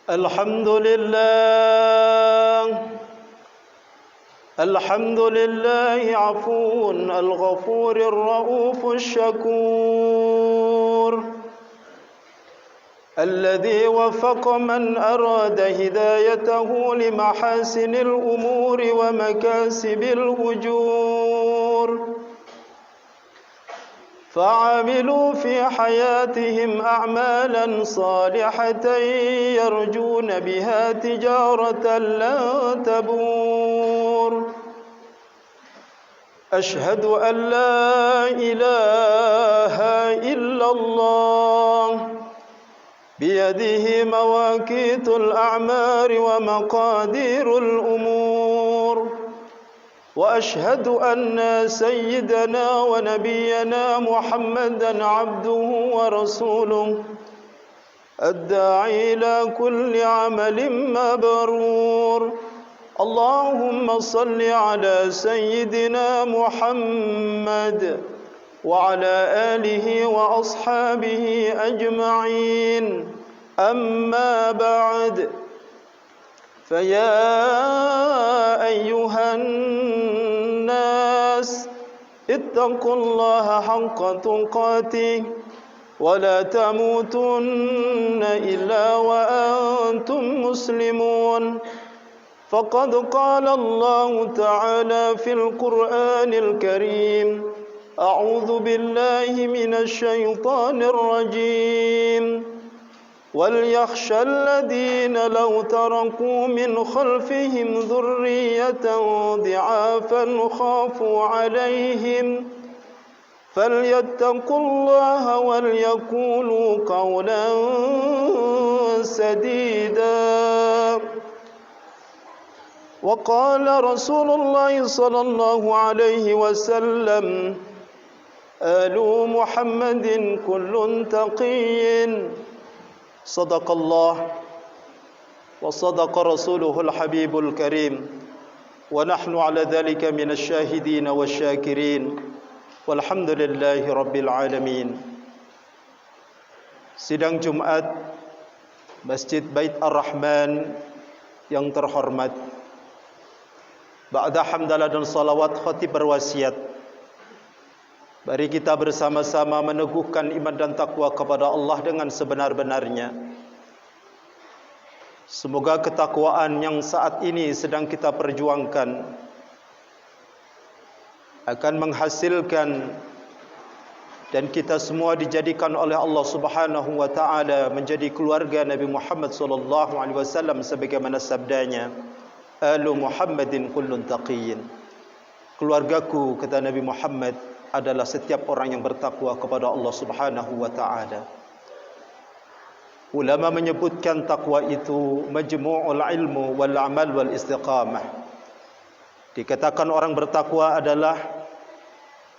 الحمد لله الحمد لله عفو الغفور الرؤوف الشكور الذي وفق من أراد هدايته لمحاسن الأمور ومكاسب الأجور فعملوا في حياتهم أعمالا صالحة يرجون بها تجارة لن تبور أشهد أن لا إله إلا الله بيده مواقيت الأعمار ومقادير الأمور وأشهد أن سيدنا ونبينا محمدا عبده ورسوله الداعي إلى كل عمل مبرور اللهم صل على سيدنا محمد وعلى آله وأصحابه أجمعين أما بعد فيا أيها الناس اتقوا الله حق تقاته ولا تموتن إلا وأنتم مسلمون فقد قال الله تعالى في القرآن الكريم أعوذ بالله من الشيطان الرجيم وليخشى الذين لو تركوا من خلفهم ذرية ضعافا خافوا عليهم فليتقوا الله وليقولوا قولا سديدا وقال رسول الله صلى الله عليه وسلم آل محمد كل تقي صدق الله وصدق رسوله الحبيب الكريم ونحن على ذلك من الشاهدين والشاكرين والحمد لله رب العالمين. Sidang Jumat Masjid Bait Ar-Rahman yang terhormat, ba'da hamdalah dan salawat, khatib berwasiat, mari kita bersama-sama meneguhkan iman dan takwa kepada Allah dengan sebenar-benarnya. Semoga ketakwaan yang saat ini sedang kita perjuangkan akan menghasilkan dan kita semua dijadikan oleh Allah Subhanahu wa taala menjadi keluarga Nabi Muhammad sallallahu alaihi wasallam sebagaimana sabdanya, "Alu Muhammadin kullun taqiyyin." Keluargaku, kata Nabi Muhammad, adalah setiap orang yang bertakwa kepada Allah Subhanahu wa taala. Ulama menyebutkan takwa itu majmu'ul ilmu wal amal wal istiqamah. Dikatakan orang bertakwa adalah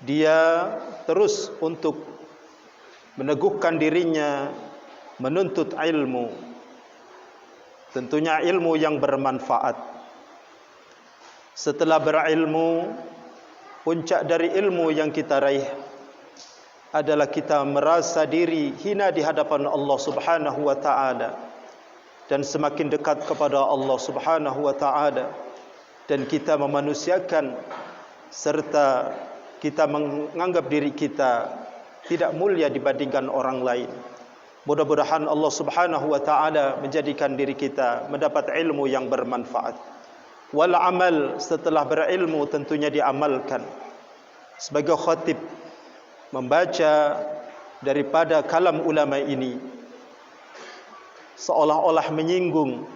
dia terus untuk meneguhkan dirinya menuntut ilmu, tentunya ilmu yang bermanfaat. Setelah berilmu, puncak dari ilmu yang kita raih adalah kita merasa diri hina di hadapan Allah Subhanahu wa taala dan semakin dekat kepada Allah Subhanahu wa taala, dan kita memanusiakan serta kita menganggap diri kita tidak mulia dibandingkan orang lain. Mudah-mudahan Allah Subhanahu wa taala menjadikan diri kita mendapat ilmu yang bermanfaat. Wal amal, setelah berilmu tentunya diamalkan. Sebagai khatib membaca daripada kalam ulama ini seolah-olah menyinggung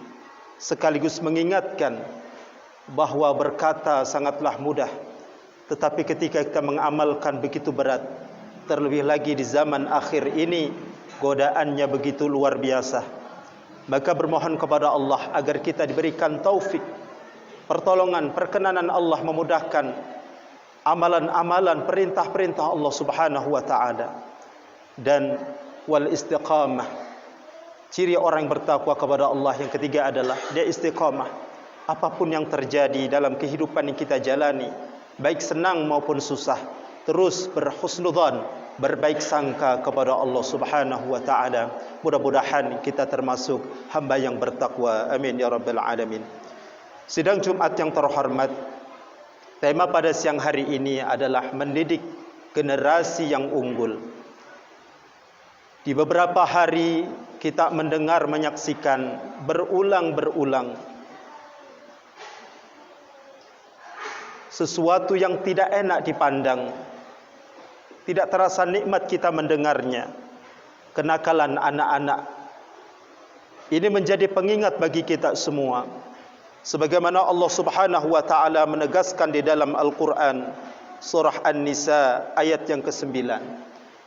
sekaligus mengingatkan bahwa berkata sangatlah mudah, tetapi ketika kita mengamalkan begitu berat. Terlebih lagi di zaman akhir ini godaannya begitu luar biasa. Maka bermohon kepada Allah agar kita diberikan taufik, pertolongan, perkenanan Allah memudahkan amalan-amalan perintah-perintah Allah Subhanahu wa taala. Dan wal istiqamah, ciri orang yang bertakwa kepada Allah yang ketiga adalah dia istiqamah. Apapun yang terjadi dalam kehidupan yang kita jalani, baik senang maupun susah, terus berhusnudzan berbaik sangka kepada Allah Subhanahu wa taala. Mudah-mudahan kita termasuk hamba yang bertakwa. Amin ya rabbal alamin. Sidang Jumat yang terhormat, tema pada siang hari ini adalah mendidik generasi yang unggul. Di beberapa hari kita mendengar, menyaksikan berulang-ulang sesuatu yang tidak enak dipandang. Tidak terasa nikmat kita mendengarnya. Kenakalan anak-anak. Ini menjadi pengingat bagi kita semua. Sebagaimana Allah Subhanahu wa taala menegaskan di dalam Al-Qur'an surah An-Nisa ayat yang ke-9.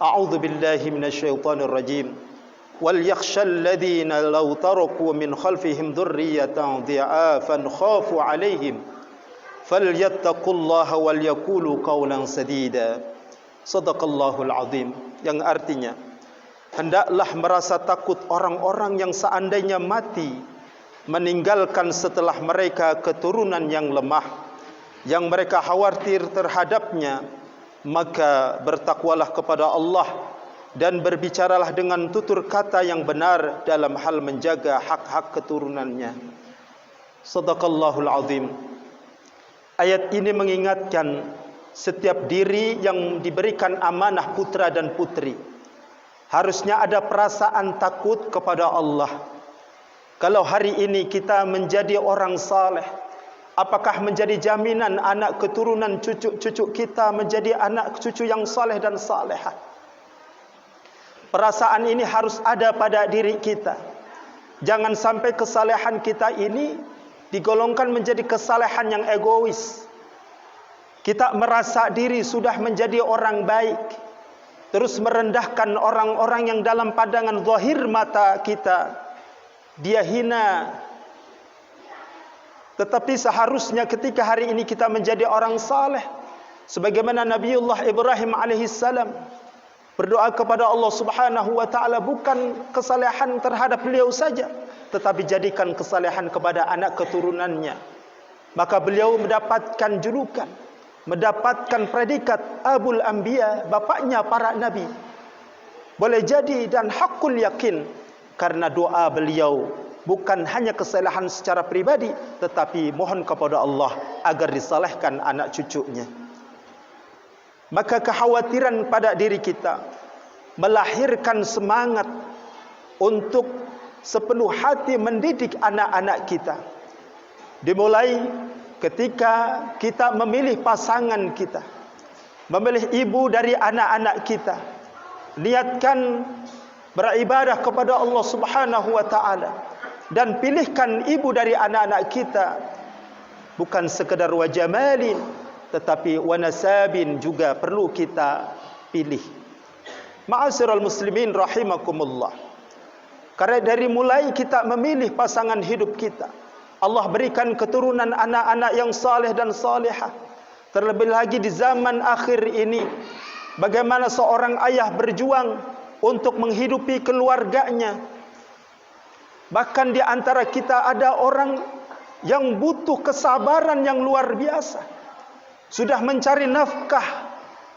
A'udzu billahi minasyaitonir rajim. Wal yakhshal ladzina law taraku min khalfihim dzurriyyatan dhi'afan khafu 'alaihim falyattaqullaha wal yaqulu qawlan sadida. Sadaqallahul azim, yang artinya hendaklah merasa takut orang-orang yang seandainya mati meninggalkan setelah mereka keturunan yang lemah, yang mereka khawatir terhadapnya, maka bertakwalah kepada Allah dan berbicaralah dengan tutur kata yang benar dalam hal menjaga hak-hak keturunannya. Sadaqallahul azim. Ayat ini mengingatkan setiap diri yang diberikan amanah putra dan putri harusnya ada perasaan takut kepada Allah. Kalau hari ini kita menjadi orang saleh, apakah menjadi jaminan anak keturunan cucu-cucu kita menjadi anak cucu yang saleh dan salehah? Perasaan ini harus ada pada diri kita. Jangan sampai kesalehan kita ini digolongkan menjadi kesalehan yang egois. Kita merasa diri sudah menjadi orang baik, terus merendahkan orang-orang yang dalam pandangan zahir mata kita dia hina. Tetapi seharusnya ketika hari ini kita menjadi orang saleh, sebagaimana Nabiullah Ibrahim alaihissalam berdoa kepada Allah Subhanahu wa taala, bukan kesalehan terhadap beliau saja, tetapi jadikan kesalehan kepada anak keturunannya. Maka beliau mendapatkan julukan, mendapatkan predikat Abul Anbiya, bapaknya para nabi. Boleh jadi dan hakul yakin karena doa beliau bukan hanya kesalahan secara pribadi, tetapi mohon kepada Allah agar disalehkan anak cucunya. Maka kekhawatiran pada diri kita melahirkan semangat untuk sepenuh hati mendidik anak-anak kita. Dimulai ketika kita memilih pasangan kita, memilih ibu dari anak-anak kita, niatkan beribadah kepada Allah Subhanahu wa taala dan pilihkan ibu dari anak-anak kita, bukan sekedar wajamalin tetapi wanasabin juga perlu kita pilih. Ma'asyiral muslimin rahimakumullah. Karena dari mulai kita memilih pasangan hidup kita, Allah berikan keturunan anak-anak yang saleh dan salihah. Terlebih lagi di zaman akhir ini, bagaimana seorang ayah berjuang untuk menghidupi keluarganya. Bahkan di antara kita ada orang yang butuh kesabaran yang luar biasa. Sudah mencari nafkah,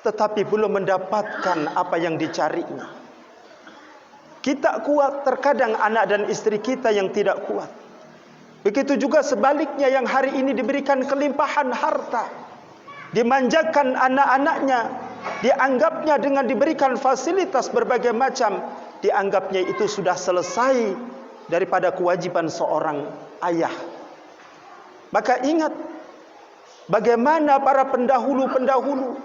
tetapi belum mendapatkan apa yang dicarinya. Kita kuat, terkadang anak dan istri kita yang tidak kuat. Begitu juga sebaliknya yang hari ini diberikan kelimpahan harta, dimanjakan anak-anaknya, dianggapnya dengan diberikan fasilitas berbagai macam, dianggapnya itu sudah selesai daripada kewajiban seorang ayah. Maka ingat bagaimana para pendahulu-pendahulu,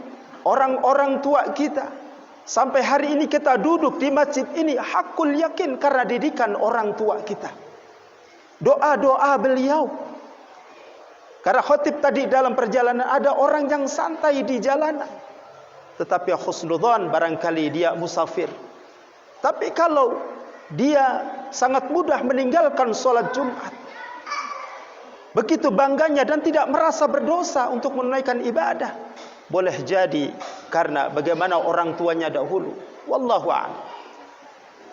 orang-orang tua kita, sampai hari ini kita duduk di masjid ini hakul yakin karena didikan orang tua kita. Doa-doa beliau. Karena khotib tadi dalam perjalanan ada orang yang santai di jalanan, tetapi husnudzan barangkali dia musafir. Tapi kalau dia sangat mudah meninggalkan sholat Jumat, begitu bangganya dan tidak merasa berdosa untuk menunaikan ibadah, boleh jadi karena bagaimana orang tuanya dahulu. Wallahu a'lam.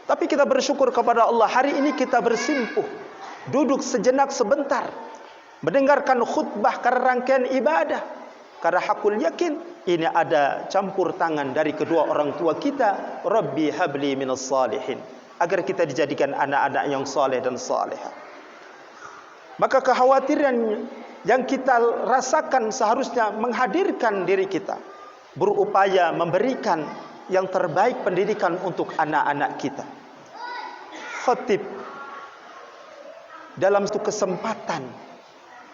Tapi kita bersyukur kepada Allah, hari ini kita bersimpuh, duduk sejenak sebentar, mendengarkan khutbah karena rangkaian ibadah. Karena hakul yakin ini ada campur tangan dari kedua orang tua kita. Rabbi habli minas salihin, agar kita dijadikan anak-anak yang saleh dan salehah. Maka kekhawatiran yang kita rasakan seharusnya menghadirkan diri kita berupaya memberikan yang terbaik pendidikan untuk anak-anak kita. Khatib dalam satu kesempatan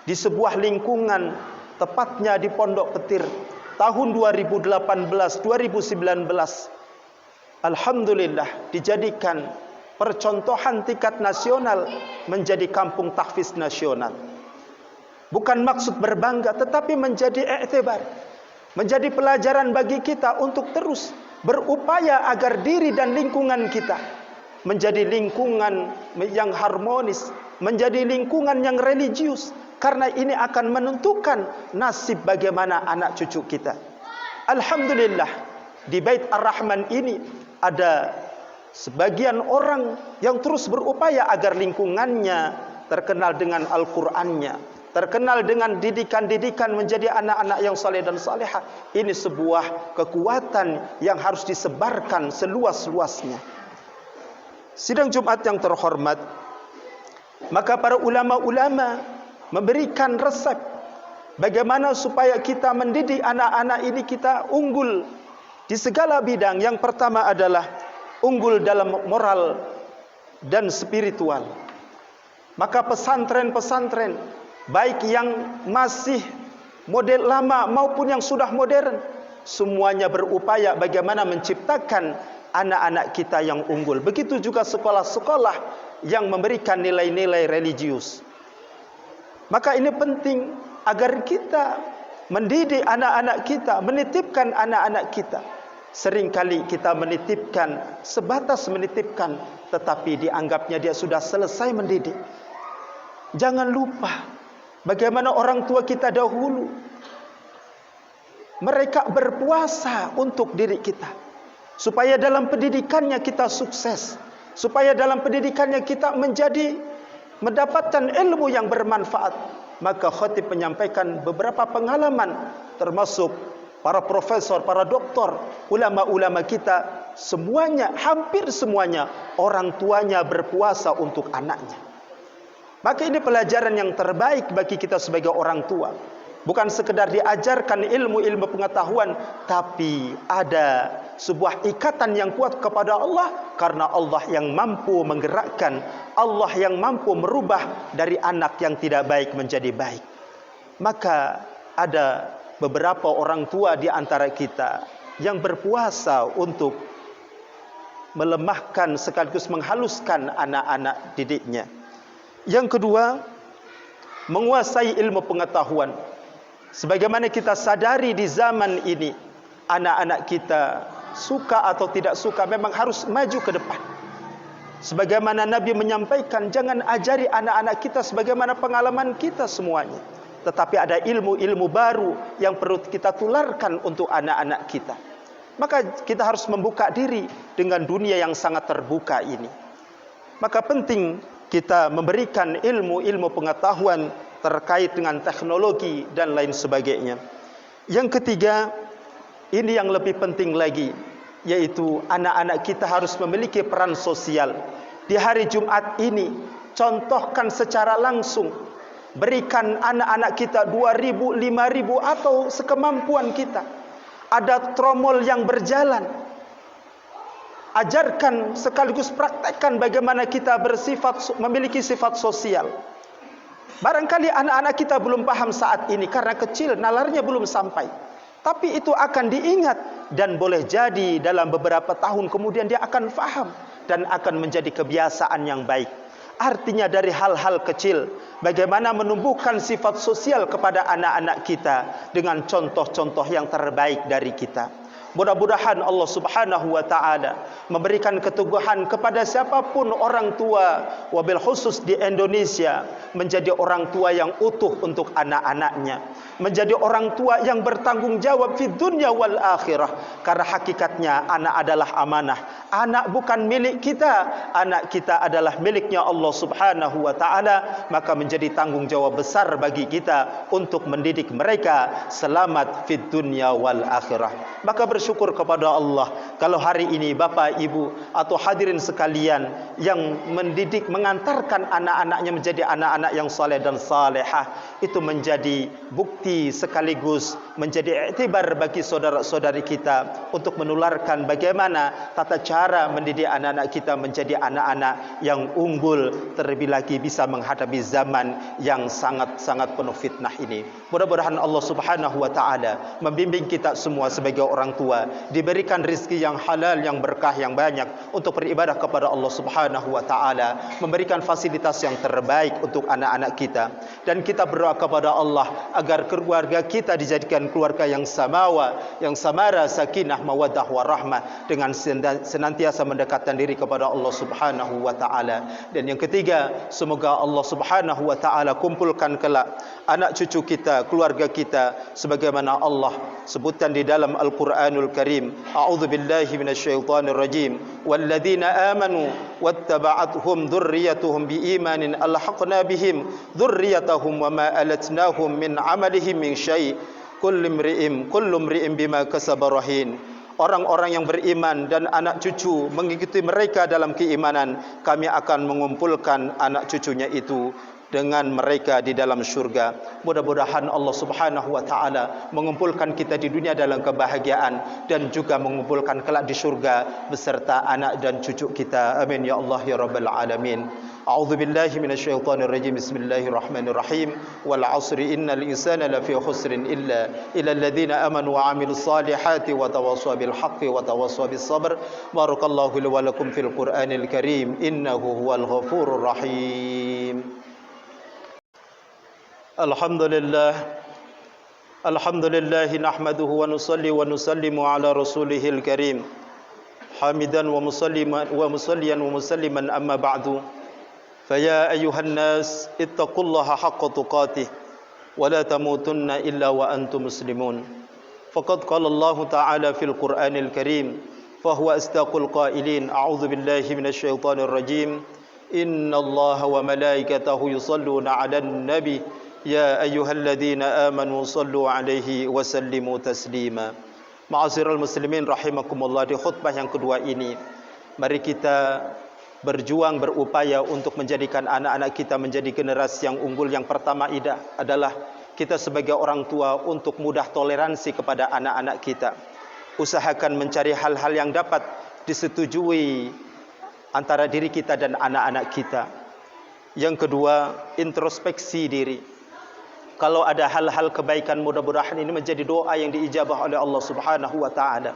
di sebuah lingkungan, tepatnya di Pondok Petir, tahun 2018-2019, alhamdulillah dijadikan percontohan tingkat nasional menjadi kampung tahfiz nasional. Bukan maksud berbangga, tetapi menjadi iktibar, menjadi pelajaran bagi kita untuk terus berupaya agar diri dan lingkungan kita menjadi lingkungan yang harmonis, menjadi lingkungan yang religius, karena ini akan menentukan nasib bagaimana anak cucu kita. Alhamdulillah, di Bait Ar-Rahman ini ada sebagian orang yang terus berupaya agar lingkungannya terkenal dengan Al-Qur'annya, terkenal dengan didikan-didikan menjadi anak-anak yang saleh dan salehah. Ini sebuah kekuatan yang harus disebarkan seluas-luasnya. Sidang Jumat yang terhormat, maka para ulama-ulama memberikan resep bagaimana supaya kita mendidik anak-anak ini kita unggul di segala bidang. Yang pertama adalah unggul dalam moral dan spiritual. Maka pesantren-pesantren, baik yang masih model lama maupun yang sudah modern, semuanya berupaya bagaimana menciptakan anak-anak kita yang unggul. Begitu juga sekolah-sekolah yang memberikan nilai-nilai religius. Maka ini penting agar kita mendidik anak-anak kita, menitipkan anak-anak kita. Seringkali kita menitipkan, sebatas menitipkan, tetapi dianggapnya dia sudah selesai mendidik. Jangan lupa bagaimana orang tua kita dahulu, mereka berpuasa untuk diri kita, supaya dalam pendidikannya kita sukses, supaya dalam pendidikannya kita mendapatkan ilmu yang bermanfaat. Maka khatib menyampaikan beberapa pengalaman, termasuk para profesor, para doktor, ulama-ulama kita, semuanya, hampir semuanya, orang tuanya berpuasa untuk anaknya. Maka ini pelajaran yang terbaik bagi kita sebagai orang tua. Bukan sekedar diajarkan ilmu-ilmu pengetahuan, tapi ada sebuah ikatan yang kuat kepada Allah, karena Allah yang mampu menggerakkan, Allah yang mampu merubah dari anak yang tidak baik menjadi baik. Maka ada beberapa orang tua di antara kita yang berpuasa untuk melemahkan sekaligus menghaluskan anak-anak didiknya. Yang kedua, menguasai ilmu pengetahuan. Sebagaimana kita sadari di zaman ini, anak-anak kita suka atau tidak suka memang harus maju ke depan. Sebagaimana Nabi menyampaikan, jangan ajari anak-anak kita sebagaimana pengalaman kita semuanya, tetapi ada ilmu-ilmu baru yang perlu kita tularkan untuk anak-anak kita. Maka kita harus membuka diri dengan dunia yang sangat terbuka ini. Maka penting kita memberikan ilmu-ilmu pengetahuan terkait dengan teknologi dan lain sebagainya. Yang ketiga, ini yang lebih penting lagi, yaitu anak-anak kita harus memiliki peran sosial. Di hari Jumat ini, contohkan secara langsung. Berikan anak-anak kita 2.000, 5.000 atau sekemampuan kita. Ada tromol yang berjalan. Ajarkan sekaligus praktekkan bagaimana kita memiliki sifat sosial. Barangkali anak-anak kita belum paham saat ini karena kecil, nalarnya belum sampai. Tapi itu akan diingat dan boleh jadi dalam beberapa tahun kemudian dia akan faham dan akan menjadi kebiasaan yang baik. Artinya dari hal-hal kecil, bagaimana menumbuhkan sifat sosial kepada anak-anak kita dengan contoh-contoh yang terbaik dari kita. Mudah-mudahan Allah Subhanahu wa taala memberikan keteguhan kepada siapapun orang tua, wabil khusus di Indonesia, menjadi orang tua yang utuh untuk anak-anaknya, menjadi orang tua yang bertanggung jawab di dunia wal akhirah. Karena hakikatnya anak adalah amanah, anak bukan milik kita, anak kita adalah miliknya Allah Subhanahu wa taala, maka menjadi tanggungjawab besar bagi kita untuk mendidik mereka selamat fid dunya wal akhirah. Maka bersyukur kepada Allah kalau hari ini Bapak Ibu atau hadirin sekalian yang mendidik, mengantarkan anak-anaknya menjadi anak-anak yang saleh dan salehah, itu menjadi bukti sekaligus menjadi iktibar bagi saudara-saudari kita untuk menularkan bagaimana tata cara mendidik anak-anak kita menjadi anak-anak yang unggul, terlebih lagi bisa menghadapi zaman yang sangat-sangat penuh fitnah ini. Mudah-mudahan Allah Subhanahu wa taala membimbing kita semua sebagai orang tua, diberikan rezeki yang halal, yang berkah, yang banyak untuk beribadah kepada Allah Subhanahu wa taala, memberikan fasilitas yang terbaik untuk anak-anak kita, dan kita berdoa kepada Allah agar keluarga kita dijadikan keluarga yang samawa, yang samara, sakinah, mawaddah warahmah, dengan senantiasa mendekatkan diri kepada Allah Subhanahu wa taala. Dan yang ketiga, semoga Allah Subhanahu wa taala kumpulkan kelak anak cucu kita, keluarga kita sebagaimana Allah sebutkan di dalam Al-Qur'anul Karim, a'udzu billahi minasyaitonir rajim, walladzina amanu wattaba'athum dzurriyyatuhum biimanin alhaqna bihim dzurriyyatahum wama alatnahum min amalihim min syai' kullu imri'in bima kasaba rahin. Orang-orang yang beriman dan anak cucu mengikuti mereka dalam keimanan, kami akan mengumpulkan anak cucunya itu dengan mereka di dalam syurga. Mudah-mudahan Allah Subhanahu wa taala mengumpulkan kita di dunia dalam kebahagiaan dan juga mengumpulkan kelak di syurga beserta anak dan cucu kita. Amin ya Allah ya rabbal alamin. A'udzu billahi minasyaitonir rajim. Bismillahirrahmanirrahim. Wal 'asri innal insana lafi khusrin illa alladzina amanu wa 'amilus salihati wa tawassaw bil haqqi wa tawassaw bis sabr. Barakallahu li wa lakum fil Qur'anil Karim. Innahu huwal ghafurur rahim. Alhamdulillah nahmaduhu wa nusalli wa nusallimu ala rasulihil karim, hamidan wa musalliman wa musalliman amma ba'du. Faya ayyuhan nas ittaqullaha haqqa tuqatih wa la tamutunna illa wa antum muslimun. Faqad qala Allah ta'ala fil Qur'anil Karim, fa huwa astaqul qailin, a'udzu billahi minasyaitonir rajim. Innallaha wa malaikatahu yusalluna 'alan nabi ya ayyuhalladzina amanu sallu 'alaihi wa sallimu taslima. Ma'asyiral muslimin rahimakumullah, di khutbah yang kedua ini mari kita berjuang, berupaya untuk menjadikan anak-anak kita menjadi generasi yang unggul. Yang pertama adalah kita sebagai orang tua untuk mudah toleransi kepada anak-anak kita. Usahakan mencari hal-hal yang dapat disetujui antara diri kita dan anak-anak kita. Yang kedua, introspeksi diri. Kalau ada hal-hal kebaikan, mudah-mudahan ini menjadi doa yang diijabah oleh Allah Subhanahu wa taala.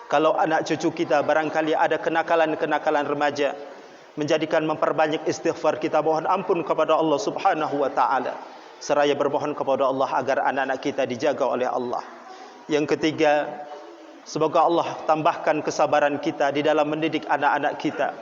Kalau anak cucu kita barangkali ada kenakalan-kenakalan remaja, menjadikan memperbanyak istighfar, kita mohon ampun kepada Allah Subhanahu wa taala, seraya bermohon kepada Allah agar anak-anak kita dijaga oleh Allah. Yang ketiga, semoga Allah tambahkan kesabaran kita di dalam mendidik anak-anak kita.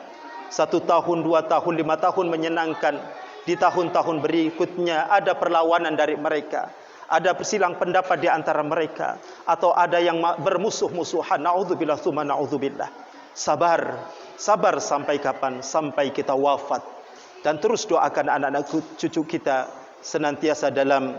1 tahun, 2 tahun, 5 tahun menyenangkan. Di tahun-tahun berikutnya ada perlawanan dari mereka, ada persilang pendapat di antara mereka, atau ada yang bermusuh-musuhan. Na'udzubillah tsumma na'udzubillah. Sabar sampai kapan? Sampai kita wafat. Dan terus doakan anak-anak cucu kita senantiasa dalam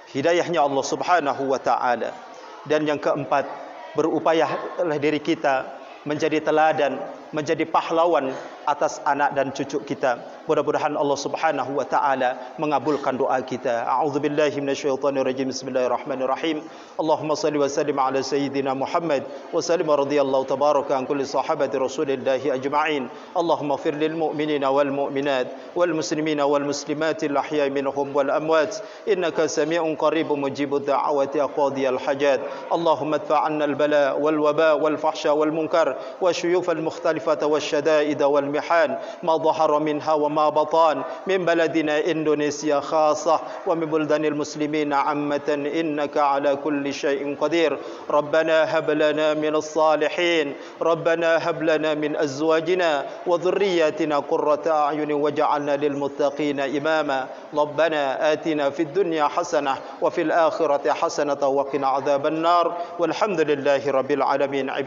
hidayahnya Allah Subhanahu wa taala. Dan yang keempat, berupaya oleh diri kita menjadi teladan, menjadi pahlawan atas anak dan cucu kita. Mudah-mudahan Allah Subhanahu wa taala mengabulkan doa kita. A'udzubillahi minasyaitonir rajim. Bismillahirrahmanirrahim. Allahumma shalli wa sallim ala sayyidina Muhammad wa sallim radhiyallahu tabaraka an kulli sahabati Rasulillahi ajma'in. Allahumma ighfir lil mu'minina wal mu'minat wal muslimina wal muslimat al ahya'i minhum wal amwat innaka sami'un qaribun mujibud da'awati qadiyal hajat. Allahumma adfa' 'anna al bala wal waba wal fahsya wal munkar wa syuyuf al mukhtalifata wasyada'id wal mihan ma dhahara minha wa ma batan min baladina Indonesia khassah wa min buldanil muslimina ammatan innaka ala kulli syai'in qadir. Rabbana hab lana minas salihin, Rabbana hab lana min azwajina wa dhurriyyatina qurrata a'yunin waj'alna lil muttaqina imama. Rabbana atina fid dunya hasanah wa fil akhirati hasanah wa qina adzaban nar. Walhamdulillahi rabbil alamin.